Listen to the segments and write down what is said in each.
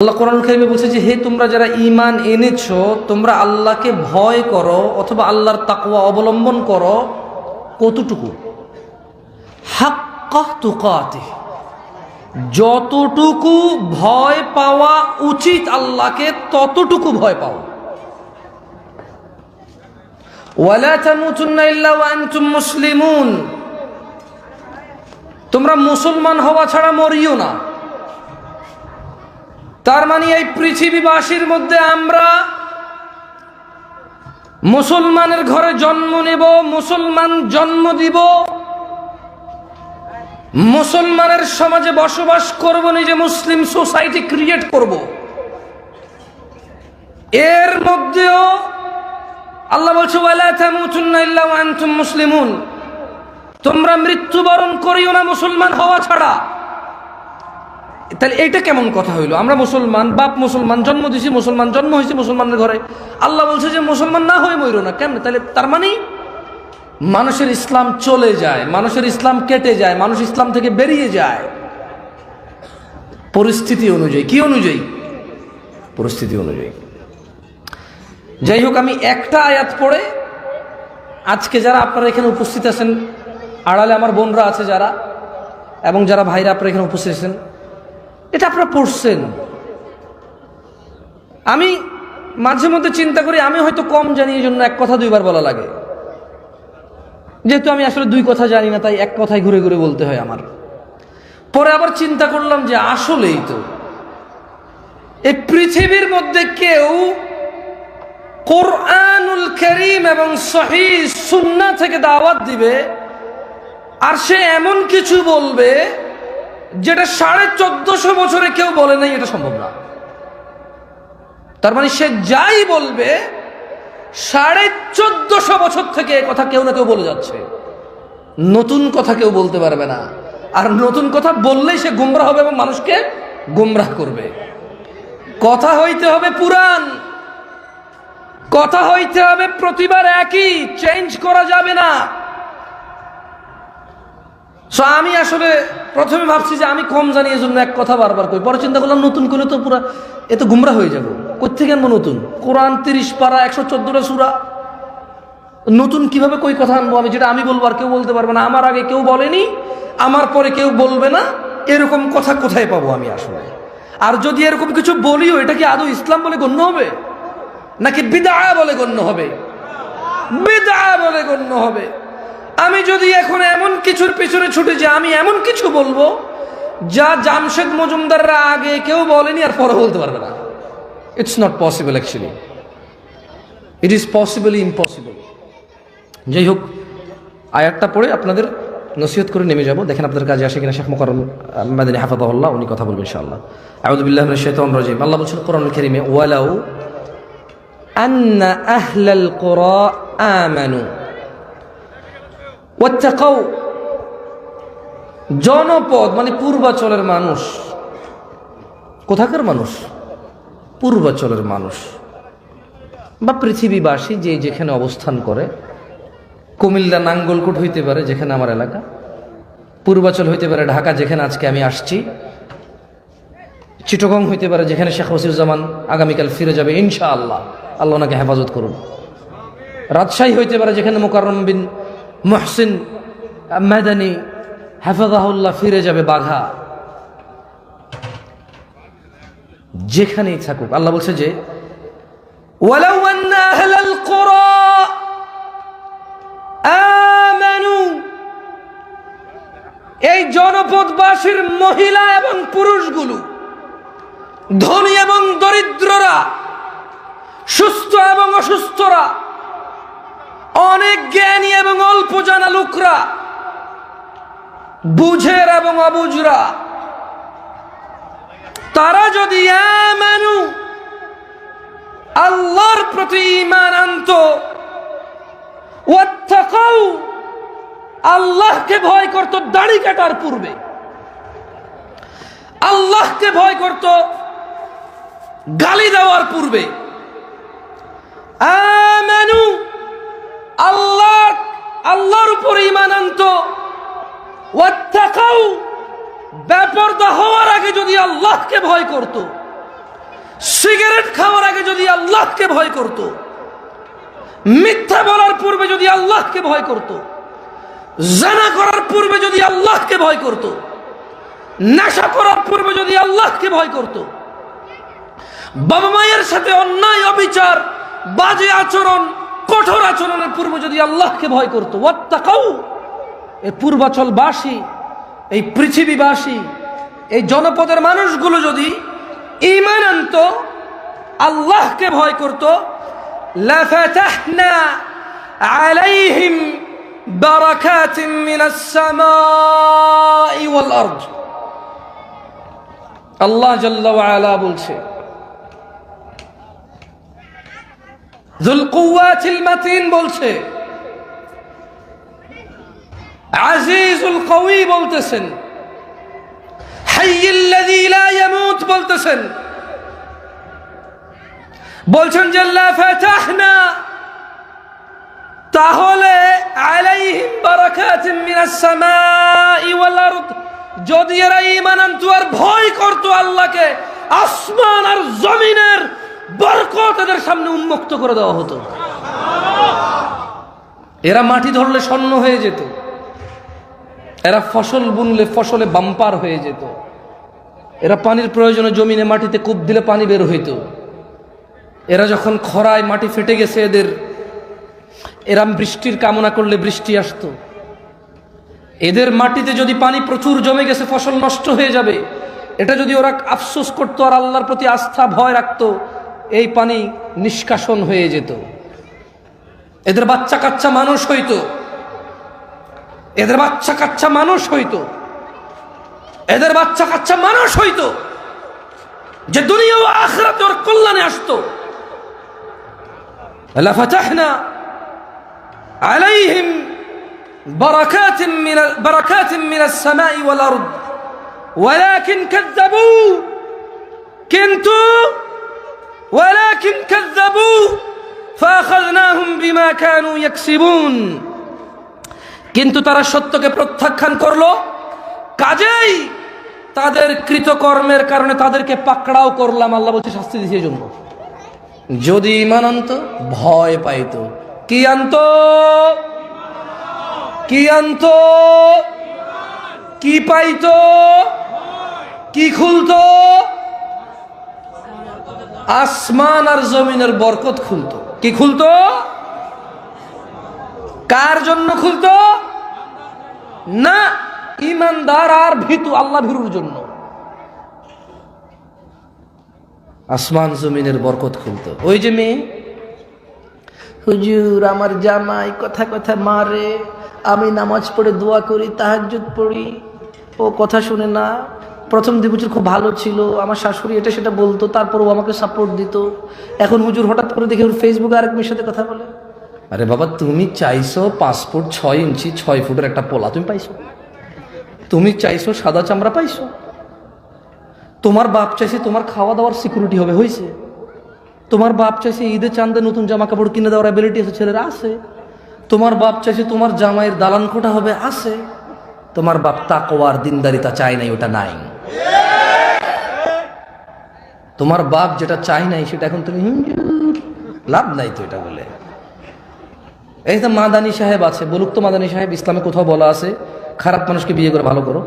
আল্লাহ কোরআন কারীমে বলছে যে হে তোমরা যারা ঈমান এনেছো তোমরা আল্লাহকে ভয় করো অথবা আল্লাহর তাকওয়া অবলম্বন করো কতটুকু হাক্কা তুকাতিহ যতটুকু ভয় পাওয়া উচিত আল্লাহকে ততটুকু ভয় পাও ওয়ালা তামুতুন্না ইল্লা ওয়া আনতুম মুসলিমুন তোমরা মুসলমান হওয়া ছাড়া মরিও না। তার মানে এই পৃথিবীবাসীর মধ্যে আমরা মুসলমানের ঘরে জন্ম নেব, মুসলমান জন্ম দিব, মুসলমানের সমাজে বসবাস করব, নিজে মুসলিম সোসাইটি ক্রিয়েট করব। এর মধ্যেও আল্লাহ বলছে ওয়ালা তামুতুন্না ইল্লা ওয়া আনতুম মুসলিমুন তোমরা মৃত্যুবরণ করিও না মুসলমান হওয়া ছাড়া। তাহলে এটা কেমন কথা হইলো? আমরা মুসলমান, বাপ মুসলমান, জন্ম দিছি মুসলমান, জন্ম হয়েছে মুসলমানের ঘরে, আল্লাহ বলছে যে মুসলমান না হয়ে মরো না কেমন? তাহলে তার মানে মানুষের ইসলাম চলে যায়, মানুষের ইসলাম কেটে যায়, মানুষ ইসলাম থেকে বেরিয়ে যায় পরিস্থিতি অনুযায়ী। কি অনুযায়ী? পরিস্থিতি অনুযায়ী। যাই হোক, আমি একটা আয়াত পড়ে আজকে যারা আপনারা এখানে উপস্থিত আছেন, আড়ালে আমার বোনরা আছে যারা, এবং যারা ভাইরা আপনারা এখানে উপস্থিত আছেন, এটা আপনারা পড়ছেন। আমি মাঝে মধ্যে চিন্তা করি আমি হয়তো কম জানি, এই জন্য এক কথা দুইবার বলা লাগে। যেহেতু আমি আসলে দুই কথা জানি না, তাই এক কথায় ঘুরে ঘুরে বলতে হয় আমার। পরে আবার চিন্তা করলাম যে আসলেই তো এই পৃথিবীর মধ্যে কেউ কোরআনুল কারীম এবং সহিহ সুন্নাহ থেকে দাওয়াত দিবে আর সে এমন কিছু বলবে যেটা 1450 বছরে কেউ বলে নাই, এটা সম্ভব না। তার মানে সে যাই বলবে 1450 বছর থেকে কথা কেউ না কেউ বলে যাচ্ছে, নতুন কথা কেউ বলতে পারবে না। আর নতুন কথা বললেই সে গুমরাহ হবে এবং মানুষকে গুমরাহ করবে। কথা হইতে হবে পুরান, কথা হইতে হবে প্রতিবার একই, চেঞ্জ করা যাবে না। আমি আসলে প্রথমে ভাবছি যে আমি কম জানি, এই জন্য এক কথা বারবার কই। পরে চিন্তা করলাম নতুন করলে তো পুরা এত গুমরা হয়ে যাবো। কোথেকে আনবো নতুন? কোরআন 30 পারা, 114টা সূরা, নতুন কিভাবে কই কথা আনবো আমি, যেটা আমি বলবো আর কেউ বলতে পারবে না, আমার আগে কেউ বলেনি, আমার পরে কেউ বলবে না, এরকম কথা কোথায় পাবো আমি আসলে? আর যদি এরকম কিছু বলিও, এটা কি আদৌ ইসলাম বলে গণ্য হবে নাকি বিদআ বলে গণ্য হবে? বিদআ বলে গণ্য হবে। আমি যদি এখন এমন কিছুর পিছনে ছুটে যাই, আমি এমন কিছু বলবো যা জামশেদ মজুমদাররা আগে কেউ বলেনি আর পরে বলতে পারবে না। It's not possible, actually it is possibly impossible. যাই হোক, আয়াতটা পড়ে আপনাদের নসিহত করে নেমে যাব। দেখেন আপনাদের কাজে আসে কিনা। শেখ মুকাররম মাদানী হাফিজাহুল্লাহ উনি কথা বলবেন ইনশাআল্লাহ। আউযু বিল্লাহি মিনাশ শাইতানির রাজিম। আল্লাহ বলছেন কোরআনুল কারীমে ওয়ালাউ আন্না আহলাল কুরা আমানু ওয়াত্তাকাউ, জনপদ মানে পূর্বাঞ্চলের মানুষ। কোথাকার মানুষ? পূর্বাঞ্চলের মানুষ বা পৃথিবীবাসী যে যেখানে অবস্থান করে। কুমিল্লা নাঙ্গলকোট হইতে পারে যেখানে আমার এলাকা, পূর্বাঞ্চল হইতে পারে ঢাকা যেখানে আজকে আমি আসছি, চিটাগং হইতে পারে যেখানে শেখ ওয়াসিউজ্জামান আগামীকাল ফিরে যাবে ইনশাআল্লাহ, আল্লাহ ওনাকে হেফাজত করুন। রাজশাহী হইতে পারে যেখানে মুকাররম বিন মুহসিন মাদানী হাফিজাহুল্লাহ ফিরে যাবে বাঘা। যেখানেই থাকুক, আল্লাহ বলছে যে ওয়ালাউ আন্না আহলাল কুরা আমানু, এই জনপদবাসীর মহিলা এবং পুরুষগুলো, ধনী এবং দরিদ্ররা, সুস্থ এবং অসুস্থরা, অনেক জ্ঞানী এবং অল্প জানা লোকরা, বুঝের এবং অবুঝরা, তারা যদি আমানু আল্লাহর প্রতি ঈমান আনতো, ওয়াত্তাকাউ আল্লাহকে ভয় করত দাড়ি কাটার পূর্বে, আল্লাহকে ভয় করত গালি দেওয়ার পূর্বে, আমানু আল্লাহর উপর ঈমান আনতো, ওয়াত্তাকাউ বেপরদা হওয়ার আগে যদি আল্লাহকে ভয় করত, সিগারেট খাওয়ার আগে যদি আল্লাহকে ভয় করত, মিথ্যা বলার পূর্বে যদি আল্লাহকে ভয় করত, জিনা করার পূর্বে যদি আল্লাহকে ভয় করত, নেশা করার পূর্বে যদি আল্লাহকে ভয় করত, বাবা মায়ের সাথে অন্যায় অবিচার বাজে আচরণ কঠোর আচরণের পূর্বে যদি আল্লাহকে ভয় করত, ওয়াত্তাকাউ, এই পূর্বাচলবাসী, এই পৃথিবীবাসী, এই জনপদের মানুষগুলো যদি ঈমান আনত, আল্লাহকে ভয় করত, লাফাতাহনা আলাইহিম বারাকাতিন মিনাস সামাই ওয়াল আরদ। আল্লাহ জাল্লা ওয়া আলা বলছে, যুল কুওয়াতিল মাতিন বলছে, আজিজুল কওয়ি বলতেছেন, হাইয়্যুল্লাযী লা ইয়ামুত বলতেছেন, বলছেন যে লাফাতাহনা, তাহলে আলাইহিম বারাকাতিন মিনাস সামাই ওয়াল আরদ, যদি এরা ঈমান আনতো আর ভয় করত আল্লাহকে, আসমান আর জমিনের বরকত এদের সামনে উন্মুক্ত করে দেওয়া হতো। এরা মাটি ধরলে স্বর্ণ হয়ে যেত, এরা ফসল বুনলে ফসলে বাম্পার হয়ে যেত, এরা পানির প্রয়োজনে জমিনে মাটিতে কূপ দিলে পানি বের হইত, এরা যখন খরায় মাটি ফেটে গেছে এরা বৃষ্টির কামনা করলে বৃষ্টি আসতো, এদের মাটিতে যদি পানি প্রচুর জমে গেছে ফসল নষ্ট হয়ে যাবে, এটা যদি ওরা আফসোস করতো আর আল্লাহর প্রতি আস্থা ভয় রাখতো, এই পানি নিষ্কাশন হয়ে যেত, এদের বাচ্চা কাচ্চা মানুষ হইতো, এদের বাচ্চা কাচ্চা মানুষ হইতো, এদের বাচ্চা কাচ্চা মানুষ হইতো, যে দুনিয়া ও আখিরাতে ওর কল্যাণে আসতো। লাফাতাহনা আলাইহিম বারাকাতিন মিনাস সামাই ওয়াল আরদ ওয়ালাকিন কাযযাবু, কিন্তু ওয়ালাকিন কাযযাবু ফাআখাযনাহুম বিমা কানু ইয়াকসিবুন, কিন্তু তারা সত্যকে প্রত্যাখ্যান করলো, কাজেই তাদের কৃতকর্মের কারণে তাদেরকে পাকড়াও করলাম। আল্লাহ বলছে শাস্তি দিয়েছে জন্য। যদি ঈমান আনতো, ভয় পাইতো, কি আনতো, কি আনতো, কি পাইতো, কি খুলতো, আসমান আর জমিনের বরকত খুলতো। কি খুলতো? কার জন্য খুলতো? না, ঈমানদার আর ভীতু আল্লাহ ভীরুর জন্য আসমান জমিনের বরকত খুলতো। ওই যে মেয়ে, হুজুর আমার জামাই কথা কথা মারে, আমি নামাজ পড়ে দোয়া করি, তাহাজ্জুদ পড়ি, ও কথা শুনে না। প্রথম দিন হুজুর খুব ভালো ছিল, আমার শাশুড়ি এটা সেটা বলতো, তারপর ও আমাকে সাপোর্ট দিত। এখন হুজুর হঠাৎ করে দেখে ফেসবুকে আরেক মেয়ের সাথে কথা বলে। আরে বাবা, তুমি চাইছো 5 ফুট 6 ইঞ্চি 6 ফুটের একটা পোলা তুমি পাইছো, তুমি চাইছো সাদা চামড়া পাইছো, তোমার বাপ চাইছে তোমার খাওয়া দাওয়ার সিকিউরিটি হবে, হয়েছে। তোমার বাপ চাইছে ঈদে চাঁদে নতুন জামা কাপড় কিনে দেওয়ার অ্যাবিলিটি আছে, ছেলেরা আছে। তোমার বাপ চাইছে তোমার জামাইয়ের দালান কোঠা হবে, আছে। তোমার বাপ তাকওয়ার দিনদারিতা চায় নাই, ওটা নাই। তোমার বাপ যেটা চাই নাই সেটা এখন তুমি লাভ নাই তো এটা বলে। এই তো মাদানী সাহেব আছে, বলুক তো মাদানী সাহেব ইসলামে কোথাও বলা আছে খারাপ মানুষকে বিয়ে করে ভালো করো?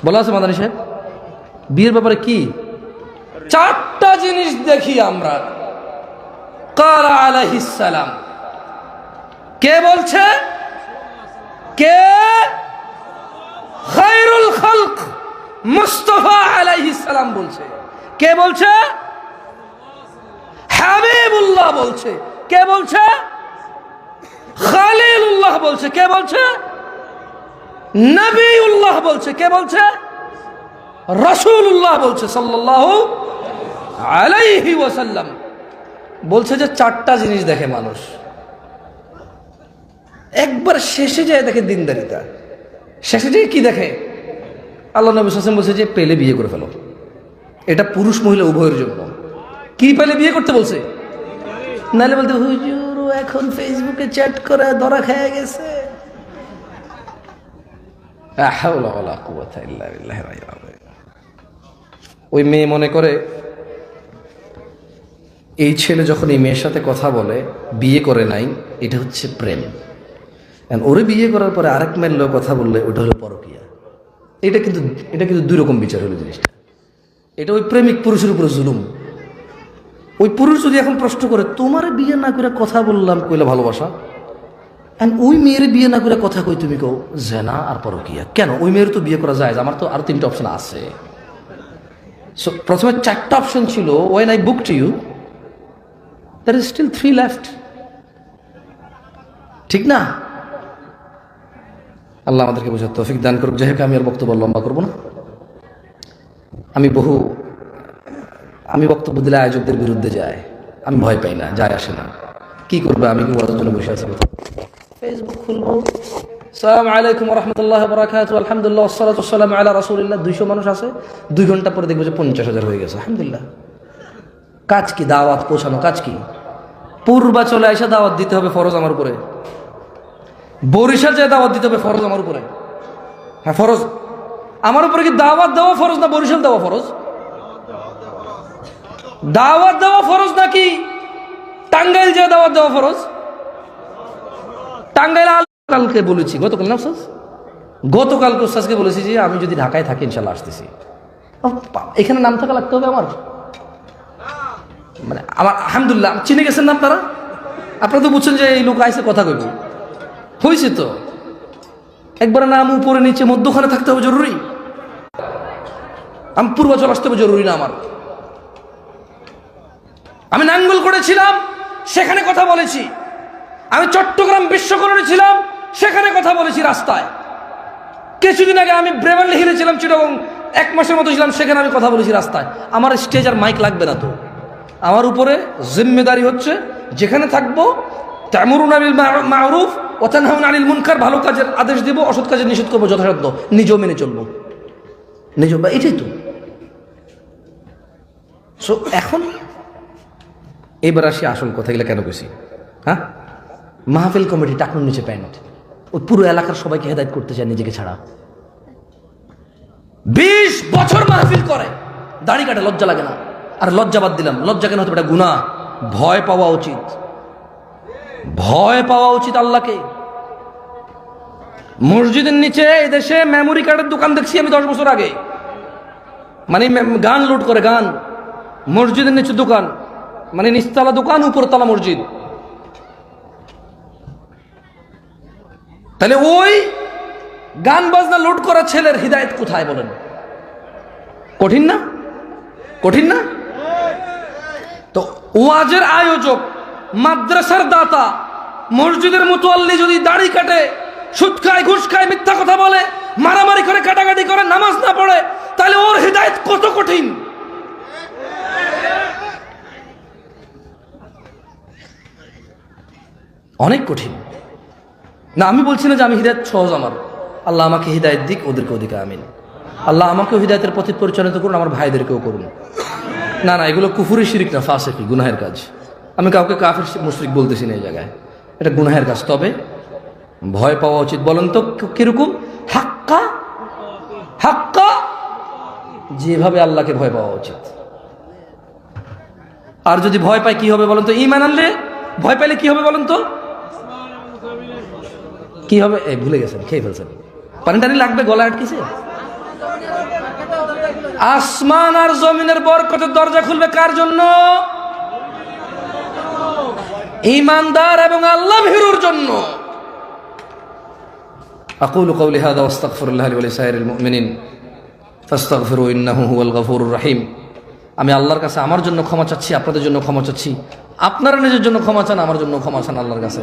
বলা আছে মাদানী সাহেব? বিয়ের ব্যাপারে কি 4টা জিনিস দেখি আমরা। কারা আলাইহিস সালাম, কে বলছে? কে? খায়রুল খালক মুস্তাফা আলাইহিস সালাম বলছে। কে বলছে? হাবিবুল্লাহ বলছে। কে বলছে? খালিলুল্লাহ বলছে। কে বলছে? নবীউল্লাহ বলছে। কে বলছে? রাসূলুল্লাহ বলছে সাল্লাল্লাহু আলাইহি ওয়াসাল্লাম। বলছে যে 4টা জিনিস দেখে মানুষ, একবার শেষে যায় দেখে দিনদারিতা। শেষে যায় কি দেখে? আল্লাহ নবী সাল্লাল্লাহু আলাইহি ওয়াসাল্লাম বলছে যে পেলে বিয়ে করে ফেলো। এটা পুরুষ মহিলা উভয়ের জন্য। কি পেলে বিয়ে করতে বলছে? নাহলে বলতে হুজুর এখন ফেসবুকে চ্যাট করে ধরা খেয়ে গেছে। লা হাওলা ওয়ালা কুওয়াতা ইল্লা বিল্লাহ। ওই মেয়ে মনে করে এই ছেলে যখন এই মেয়ের সাথে কথা বলে, বিয়ে করে নাই, এটা হচ্ছে প্রেম। ওরে বিয়ে করার পরে আরেক মেয়ের লোক কথা বললে ওটা হলো পরকীয়া। এটা কিন্তু দুই রকম বিচার হলো জিনিসটা। এটা ওই প্রেমিক পুরুষের উপরে জুলুম। ওই পুরুষ যদি এখন প্রশ্ন করে, তোমার বিয়ে না করে কথা বললাম, কইলে ভালোবাসা, ওই মেয়ের বিয়ে না করে কথা কই তুমি কও জেনা আর পরকীয়া, কেন? ওই মেয়ের তো বিয়ে করা যায়, আমার তো আরো 3টা অপশন আছে। সো প্রথমে 4টা অপশন ছিল, when I book to you there is still 3 left, ঠিক না? আল্লাহ আমাদেরকে বোঝার তৌফিক দান করুক। যাই হোক, আমি আর বক্তব্য লম্বা করবো না। আমি বক্তব্য দিলে আয়োজকদের বিরুদ্ধে যায়, আমি ভয় পাই না, যায় আসে না। কি করবে? আমি কি বলার জন্য বসে আছি? ফেসবুক খুলবো, আসসালামু আলাইকুম ওয়া রাহমাতুল্লাহি ওয়া বারাকাতুহু, আলহামদুলিল্লাহ ওয়াসসালাতু ওয়াসসালামু আলা রাসূলিল্লাহ। 200 মানুষ আছে, 2 ঘন্টা পরে দেখবো যে 50,000 হয়ে গেছে। আলহামদুলিল্লাহ। কাজ কি? দাওয়াত পৌঁছানো। কাজ কি? পূর্বাচলে এসে দাওয়াত দিতে হবে, ফরজ আমার উপরে। বরিশাল যে দাওয়াত দিতে হবে, ফরজ আমার উপরে। হ্যাঁ, ফরজ আমার উপরে। কি দাওয়াত দেওয়া ফরজ না বরিশাল দেওয়া ফরজ? দাওয়াত দেওয়া ফরজ নাকি টাঙ্গাইল যে দাওয়াত দেওয়া ফরজ? টাঙ্গাইল কালকে বলেছি, গতকাল না উস্তাদ, গতকালকে উস্তাদকে বলেছি যে আমি যদি ঢাকায় থাকি ইনশাল্লাহ আসতেছি। এখানে নাম থাকা লাগতে হবে আমার, মানে আমার আলহামদুলিল্লাহ চিনে গেছেন না আপনারা। আপনারা তো বুঝছেন যে এই লোক আইসে কথা কইব, হয়েছে তো। একবারে নাম উপরে নিচে মধ্যখানে থাকতে হবে জরুরি? আমি পূর্বাচল আসতে হবে জরুরি না আমার? আমি নাঙ্গল করেছিলাম, সেখানে কথা বলেছি। আমি চট্টগ্রাম বিশ্বকরণে ছিলাম, সেখানে কথা বলেছি রাস্তায়। কিছুদিন আগে আমি ব্রেভারলি হিলে ছিলাম, চিটাগং 1 মাসের মতো ছিলাম, সেখানে আমি কথা বলেছি রাস্তায়। আমার স্টেজ আর মাইক লাগবে না তো। আমার উপরে জিম্মেদারি হচ্ছে যেখানে থাকবো তা'মুরুনা বিল মা'রুফ ওয়া তানহাউনা আনিল মুনকার, ভালো কাজের আদেশ দেব, অসৎ কাজের নিষেধ করবো যথাসাধ্য, নিজেও মেনে চলবো, নিজেও। এটাই তো। সো এখন এবার আসি আসল কথা। এগুলো কেন কইছি? হ্যাঁ, মাহফিল কমিটি টাকুর নিচে প্যান্ট, ওই পুরো এলাকার সবাইকে হেদায়েত করতে চায় নিজেকে ছাড়া। 20 বছর মাহফিল করে, দাড়ি কাটে, লজ্জা লাগে না? আর লজ্জা বাদ দিলাম, লজ্জা কেন হতে পারে? গুনাহ। ভয় পাওয়া উচিত, ভয় পাওয়া উচিত আল্লাহকে। মসজিদের নিচে এই দেশে মেমোরি কার্ডের দোকান দেখছি আমি 10 বছর আগে, মানে গান লোড করে, গান। মসজিদের নিচে দোকান, মানে নিচতলা দোকান, উপরতলা মসজিদ। তাহলে ওই গান বাজনা লোড করা ছেলের হিদায়েত কোথায় বলেন? কঠিন না? কঠিন না? তো ওয়াজের আয়োজক, মাদ্রাসার দাতা, মসজিদের মুতোয়াল্লি যদি দাড়ি কাটে, সুদ খায়, ঘুষ খায়, মিথ্যা কথা বলে, মারামারি করে, কাটাকাটি করে, নামাজ না পড়ে, তাহলে ওর হিদায়েত কত কঠিন। অনেক কঠিন না? আমি বলছি না যে আমি হিদায়েত সহজ আমার। আল্লাহ আমাকে হিদায়েত দিক, ওদেরকে ওদিকে আমিন। আল্লাহ আমাকেও হিদায়েতের পথে পরিচালিত করুন, আমার ভাইদেরকেও করুন। না না, এগুলো কুফরি, শিরিক না, ফাসিকি, গুনাহের কাজ। আমি কাউকে কাফির মুশরিক বলতেছি না এই জায়গায়, এটা গুনাহের কাজ। তবে ভয় পাওয়া উচিত। বলেন তো কিরকম? হাক্কা হাক্কা, যেভাবে আল্লাহকে ভয় পাওয়া উচিত। আর যদি ভয় পায় কি হবে বলেন তো? ঈমান আনলে ভয় পাইলে কি হবে বলেন তো? কি হবে? ভুলে গেছেন, খেয়ে ফেলছেন, পানি টানি লাগবে, গলা আটকেছে। আসমান আর জমিনের বরকতের দরজা খুলবে কার জন্য? ঈমানদার এবং আল্লাহ ভীরুর জন্য। আকুলু কওলি হাযা ওয়াস্তাগফিরুল্লাহ লি ওয়া লিসাইরিল মুমিনিন ফাস্তাগফিরু ইন্নাহু হুয়াল গফুরুর রহিম। আমি আল্লাহর কাছে আমার জন্য ক্ষমা চাচ্ছি, আপনাদের জন্য ক্ষমা চাচ্ছি। আপনারা নিজের জন্য ক্ষমা চান, আমার জন্য ক্ষমা চান আল্লাহর কাছে।